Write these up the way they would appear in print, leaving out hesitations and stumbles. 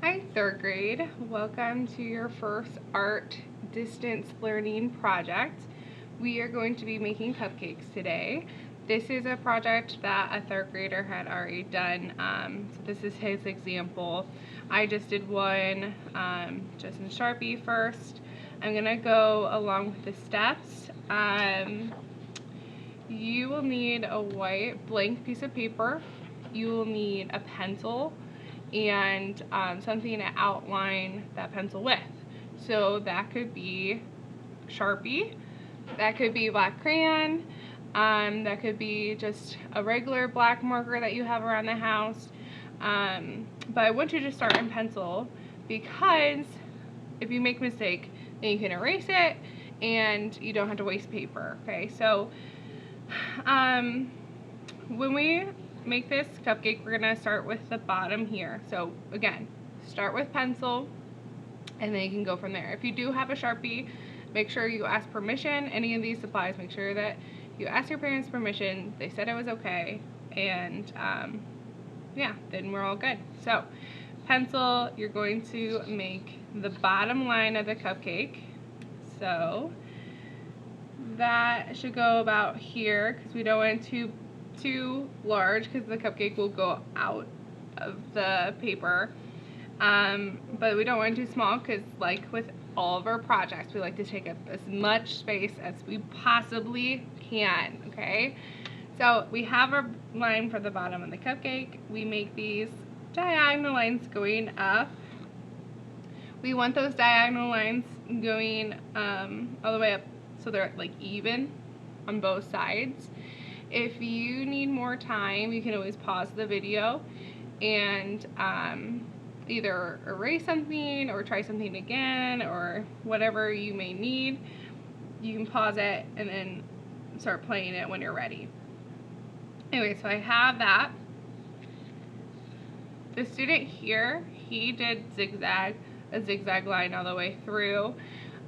Hi, third grade. Welcome to your first art distance learning project. We are going to be making cupcakes today. This is a project that a third grader had already done. So this is his example. I just did one just in Sharpie first. I'm gonna go along with the steps. You will need a white blank piece of paper. You will need a pencil and something to outline that pencil with. So that could be Sharpie, that could be black crayon, that could be just a regular black marker that you have around the house. But I want you to start in pencil because if you make a mistake, then you can erase it and you don't have to waste paper. Okay, so when we make this cupcake, we're gonna start with the bottom here. So again, start with pencil and then you can go from there. If you do have a Sharpie, make sure you ask permission. Any of these supplies, make sure that you ask your parents permission. They said it was okay, and yeah, then we're all good. So pencil, you're going to make the bottom line of the cupcake. So that should go about here because we don't want it too large because the cupcake will go out of the paper. But we don't want it too small because, like with all of our projects, we like to take up as much space as we possibly can, okay? So we have our line for the bottom of the cupcake. We make these diagonal lines going up. We want those diagonal lines going all the way up so they're like even on both sides. If you need more time, you can always pause the video and either erase something or try something again or whatever you may need. You can pause it and then start playing it when you're ready. Anyway, so I have that. The student here, he did a zigzag line all the way through.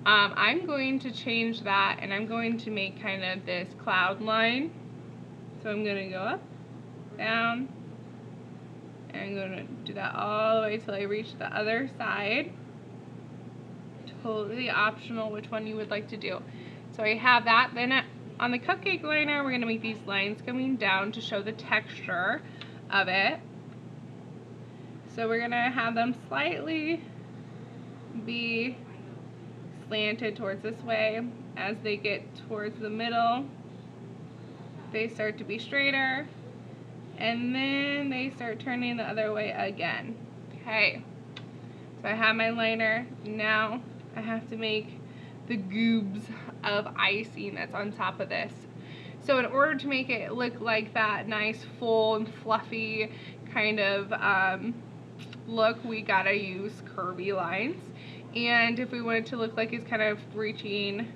I'm going to change that and I'm going to make kind of this cloud line. So I'm going to go up, down, and I'm going to do that all the way till I reach the other side. Totally optional which one you would like to do. So I have that. Then on the cupcake liner, we're going to make these lines coming down to show the texture of it. So we're going to have them slightly be slanted towards this way. As they get towards the middle, they start to be straighter, and then they start turning the other way again. Okay, so I have my liner. Now I have to make the goobs of icing that's on top of this. So in order to make it look like that nice, full and fluffy kind of look, we gotta use curvy lines. And if we want it to look like it's kind of reaching,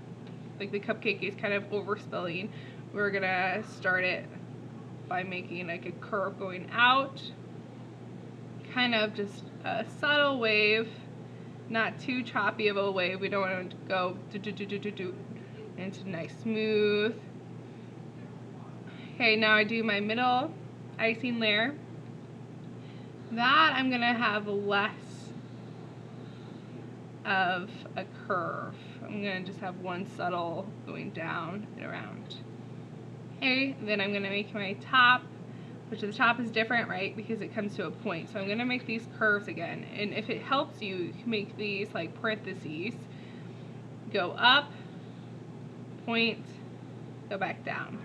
like the cupcake is kind of overspilling, we're gonna start it by making like a curve going out, kind of just a subtle wave, not too choppy of a wave. We don't want it to go into nice smooth. Okay, now I do my middle icing layer. That I'm gonna have less of a curve. I'm gonna just have one subtle going down and around. Okay, then I'm gonna make my top, which the top is different, right? Because it comes to a point. So I'm gonna make these curves again. And if it helps you, you can make these like parentheses. Go up, point, go back down.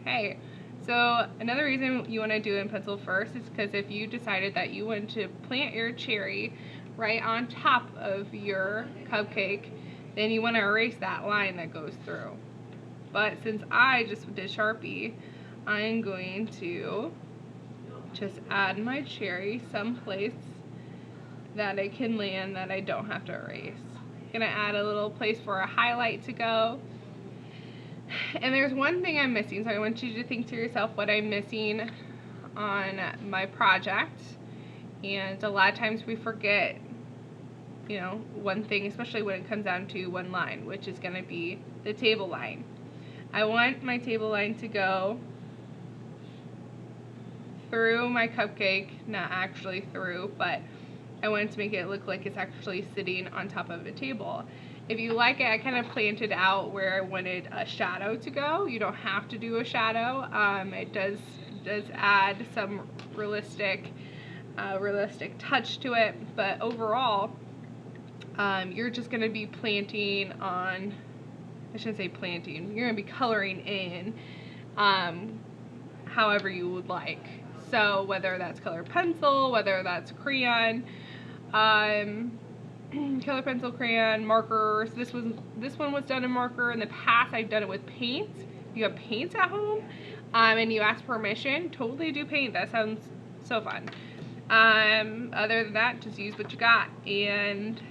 Okay, so another reason you wanna do it in pencil first is because if you decided that you wanted to plant your cherry right on top of your cupcake, then you wanna erase that line that goes through. But since I just did Sharpie, I'm going to just add my cherry someplace that it can land that I don't have to erase. I'm gonna add a little place for a highlight to go. And there's one thing I'm missing, so I want you to think to yourself what I'm missing on my project. And a lot of times we forget, you know, one thing, especially when it comes down to one line, which is gonna be the table line. I want my table line to go through my cupcake, not actually through, but I wanted to make it look like it's actually sitting on top of a table. If you like it, I kind of planted out where I wanted a shadow to go. You don't have to do a shadow. It does add some realistic touch to it, but overall, you're just going to be planting on, I shouldn't say planting, you're going to be coloring in however you would like. So whether that's colored pencil, whether that's crayon, color pencil, crayon, markers. This one was done in marker. In the past, I've done it with paint. If you have paints at home, and you ask permission, totally do paint. That sounds so fun. Other than that, just use what you got, and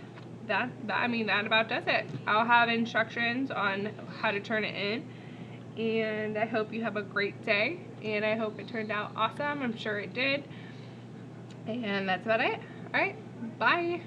that about does it. I'll have instructions on how to turn it in, and I hope you have a great day, and I hope it turned out awesome. I'm sure it did, and that's about it. All right, bye.